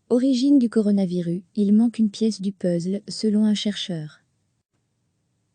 Origine du coronavirus, il manque une pièce du puzzle, selon un chercheur.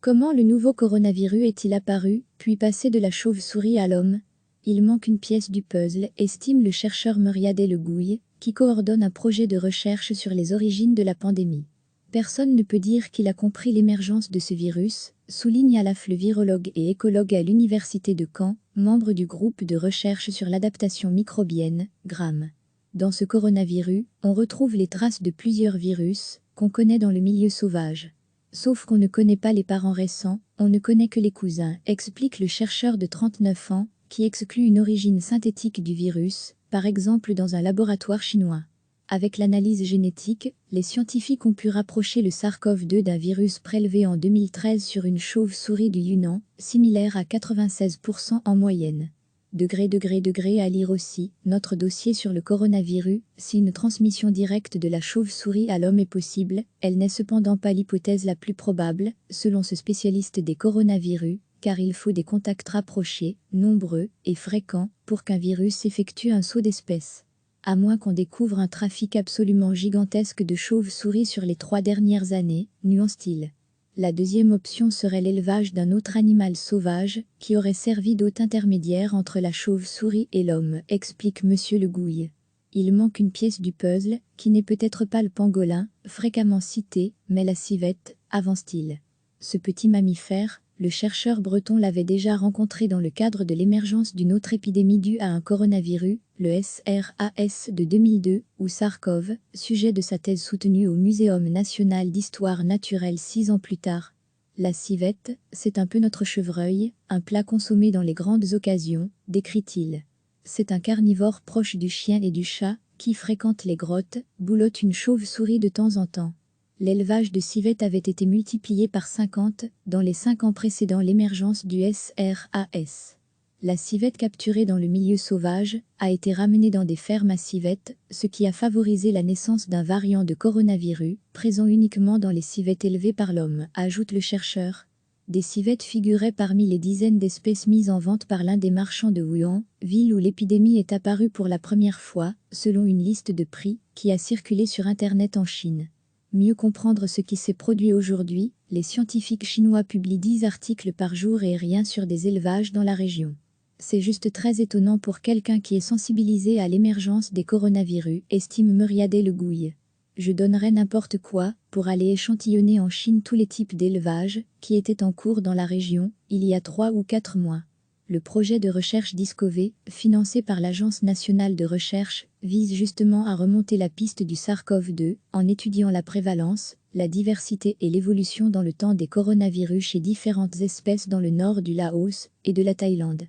Comment le nouveau coronavirus est-il apparu, puis passé de la chauve-souris à l'homme? Il manque une pièce du puzzle, estime le chercheur Muriade Le Gouille, qui coordonne un projet de recherche sur les origines de la pandémie. Personne ne peut dire qu'il a compris l'émergence de ce virus, souligne Alaf le virologue et écologue à l'université de Caen, membre du groupe de recherche sur l'adaptation microbienne, GRAM. Dans ce coronavirus, on retrouve les traces de plusieurs virus qu'on connaît dans le milieu sauvage. Sauf qu'on ne connaît pas les parents récents, on ne connaît que les cousins, explique le chercheur de 39 ans, qui exclut une origine synthétique du virus, par exemple dans un laboratoire chinois. Avec l'analyse génétique, les scientifiques ont pu rapprocher le SARS-CoV-2 d'un virus prélevé en 2013 sur une chauve-souris du Yunnan, similaire à 96% en moyenne. À lire aussi, notre dossier sur le coronavirus, si une transmission directe de la chauve-souris à l'homme est possible, elle n'est cependant pas l'hypothèse la plus probable, selon ce spécialiste des coronavirus, car il faut des contacts rapprochés, nombreux et fréquents, pour qu'un virus effectue un saut d'espèce. À moins qu'on découvre un trafic absolument gigantesque de chauves-souris sur les 3 dernières années, nuance-t-il. La deuxième option serait l'élevage d'un autre animal sauvage, qui aurait servi d'hôte intermédiaire entre la chauve-souris et l'homme, explique Monsieur Le Gouille. Il manque une pièce du puzzle, qui n'est peut-être pas le pangolin, fréquemment cité, mais la civette, avance-t-il. Ce petit mammifère, le chercheur breton l'avait déjà rencontré dans le cadre de l'émergence d'une autre épidémie due à un coronavirus, le SRAS de 2002, ou SARS-CoV, sujet de sa thèse soutenue au Muséum national d'histoire naturelle 6 ans plus tard. La civette, c'est un peu notre chevreuil, un plat consommé dans les grandes occasions, décrit-il. C'est un carnivore proche du chien et du chat, qui fréquente les grottes, boulotte une chauve-souris de temps en temps. L'élevage de civettes avait été multiplié par 50 dans les 5 ans précédant l'émergence du SRAS. La civette capturée dans le milieu sauvage a été ramenée dans des fermes à civettes, ce qui a favorisé la naissance d'un variant de coronavirus, présent uniquement dans les civettes élevées par l'homme, ajoute le chercheur. Des civettes figuraient parmi les dizaines d'espèces mises en vente par l'un des marchands de Wuhan, ville où l'épidémie est apparue pour la première fois, selon une liste de prix qui a circulé sur Internet en Chine. Mieux comprendre ce qui s'est produit aujourd'hui, les scientifiques chinois publient 10 articles par jour et rien sur des élevages dans la région. C'est juste très étonnant pour quelqu'un qui est sensibilisé à l'émergence des coronavirus, estime Muriade Le Gouille. Je donnerais n'importe quoi pour aller échantillonner en Chine tous les types d'élevages qui étaient en cours dans la région, il y a 3 ou 4 mois. Le projet de recherche Discover, financé par l'Agence nationale de recherche, vise justement à remonter la piste du SARS-CoV-2 en étudiant la prévalence, la diversité et l'évolution dans le temps des coronavirus chez différentes espèces dans le nord du Laos et de la Thaïlande.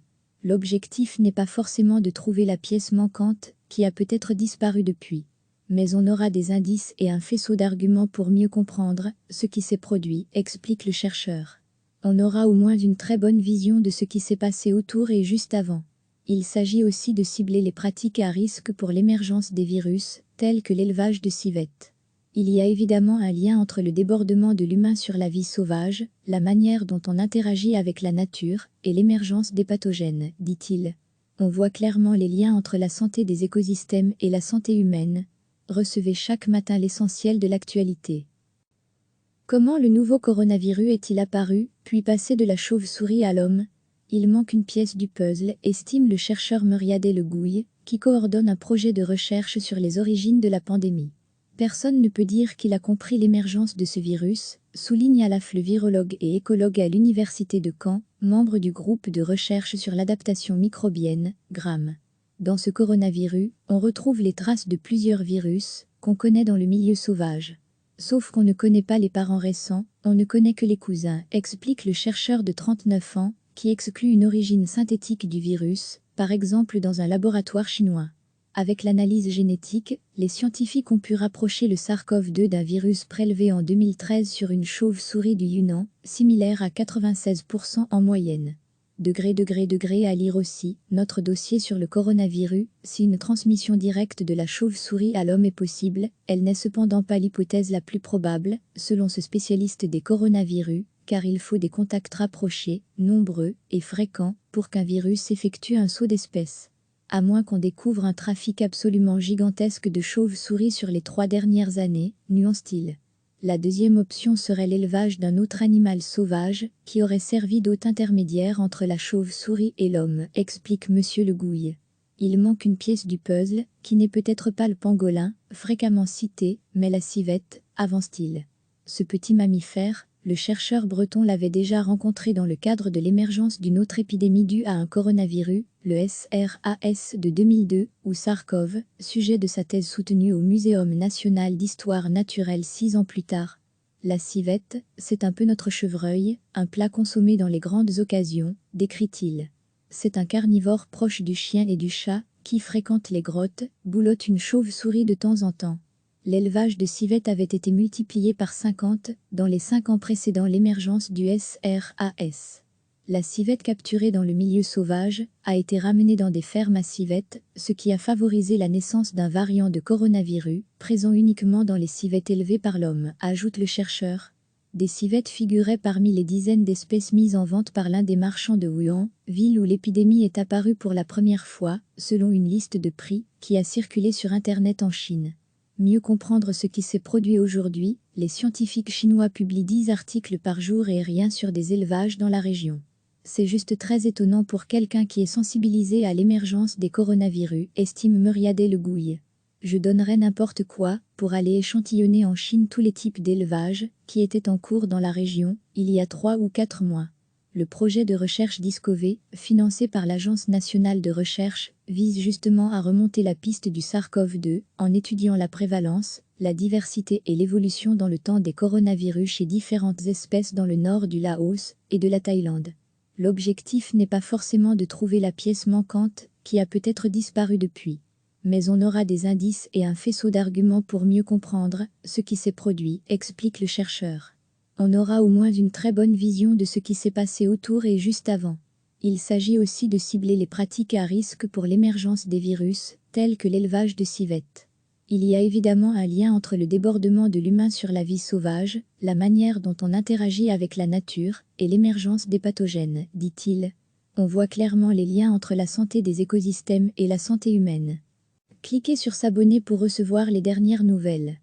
L'objectif n'est pas forcément de trouver la pièce manquante, qui a peut-être disparu depuis. Mais on aura des indices et un faisceau d'arguments pour mieux comprendre ce qui s'est produit, explique le chercheur. On aura au moins une très bonne vision de ce qui s'est passé autour et juste avant. Il s'agit aussi de cibler les pratiques à risque pour l'émergence des virus, tels que l'élevage de civettes. Il y a évidemment un lien entre le débordement de l'humain sur la vie sauvage, la manière dont on interagit avec la nature, et l'émergence des pathogènes, dit-il. On voit clairement les liens entre la santé des écosystèmes et la santé humaine. Recevez chaque matin l'essentiel de l'actualité. Comment le nouveau coronavirus est-il apparu, puis passé de la chauve-souris à l'homme? Il manque une pièce du puzzle, estime le chercheur Muriade Le Gouille, qui coordonne un projet de recherche sur les origines de la pandémie. Personne ne peut dire qu'il a compris l'émergence de ce virus, souligne Alaf le virologue et écologue à l'université de Caen, membre du groupe de recherche sur l'adaptation microbienne, GRAM. Dans ce coronavirus, on retrouve les traces de plusieurs virus qu'on connaît dans le milieu sauvage. Sauf qu'on ne connaît pas les parents récents, on ne connaît que les cousins, explique le chercheur de 39 ans, qui exclut une origine synthétique du virus, par exemple dans un laboratoire chinois. Avec l'analyse génétique, les scientifiques ont pu rapprocher le SARS-CoV-2 d'un virus prélevé en 2013 sur une chauve-souris du Yunnan, similaire à 96% en moyenne. À lire aussi, notre dossier sur le coronavirus, si une transmission directe de la chauve-souris à l'homme est possible, elle n'est cependant pas l'hypothèse la plus probable, selon ce spécialiste des coronavirus, car il faut des contacts rapprochés, nombreux et fréquents, pour qu'un virus effectue un saut d'espèce. à moins qu'on découvre un trafic absolument gigantesque de chauves-souris sur les 3 dernières années, nuance-t-il. La deuxième option serait l'élevage d'un autre animal sauvage, qui aurait servi d'hôte intermédiaire entre la chauve-souris et l'homme, explique Monsieur Le Gouille. Il manque une pièce du puzzle, qui n'est peut-être pas le pangolin, fréquemment cité, mais la civette, avance-t-il. Ce petit mammifère, le chercheur breton l'avait déjà rencontré dans le cadre de l'émergence d'une autre épidémie due à un coronavirus, le SRAS de 2002, ou SARS-CoV, sujet de sa thèse soutenue au Muséum national d'histoire naturelle 6 ans plus tard. La civette, c'est un peu notre chevreuil, un plat consommé dans les grandes occasions, décrit-il. C'est un carnivore proche du chien et du chat, qui fréquente les grottes, boulotte une chauve-souris de temps en temps. L'élevage de civettes avait été multiplié par 50 dans les 5 ans précédant l'émergence du SRAS. La civette capturée dans le milieu sauvage a été ramenée dans des fermes à civettes, ce qui a favorisé la naissance d'un variant de coronavirus, présent uniquement dans les civettes élevées par l'homme, ajoute le chercheur. Des civettes figuraient parmi les dizaines d'espèces mises en vente par l'un des marchands de Wuhan, ville où l'épidémie est apparue pour la première fois, selon une liste de prix qui a circulé sur Internet en Chine. Mieux comprendre ce qui s'est produit aujourd'hui, les scientifiques chinois publient 10 articles par jour et rien sur des élevages dans la région. C'est juste très étonnant pour quelqu'un qui est sensibilisé à l'émergence des coronavirus, estime Muriadet Le Gouille. Je donnerais n'importe quoi pour aller échantillonner en Chine tous les types d'élevages qui étaient en cours dans la région, il y a 3 ou 4 mois. Le projet de recherche Discover, financé par l'Agence nationale de recherche, vise justement à remonter la piste du SARS-CoV-2 en étudiant la prévalence, la diversité et l'évolution dans le temps des coronavirus chez différentes espèces dans le nord du Laos et de la Thaïlande. L'objectif n'est pas forcément de trouver la pièce manquante, qui a peut-être disparu depuis. Mais on aura des indices et un faisceau d'arguments pour mieux comprendre ce qui s'est produit, explique le chercheur. On aura au moins une très bonne vision de ce qui s'est passé autour et juste avant. Il s'agit aussi de cibler les pratiques à risque pour l'émergence des virus, tels que l'élevage de civettes. Il y a évidemment un lien entre le débordement de l'humain sur la vie sauvage, la manière dont on interagit avec la nature, et l'émergence des pathogènes, dit-il. On voit clairement les liens entre la santé des écosystèmes et la santé humaine. Cliquez sur s'abonner pour recevoir les dernières nouvelles.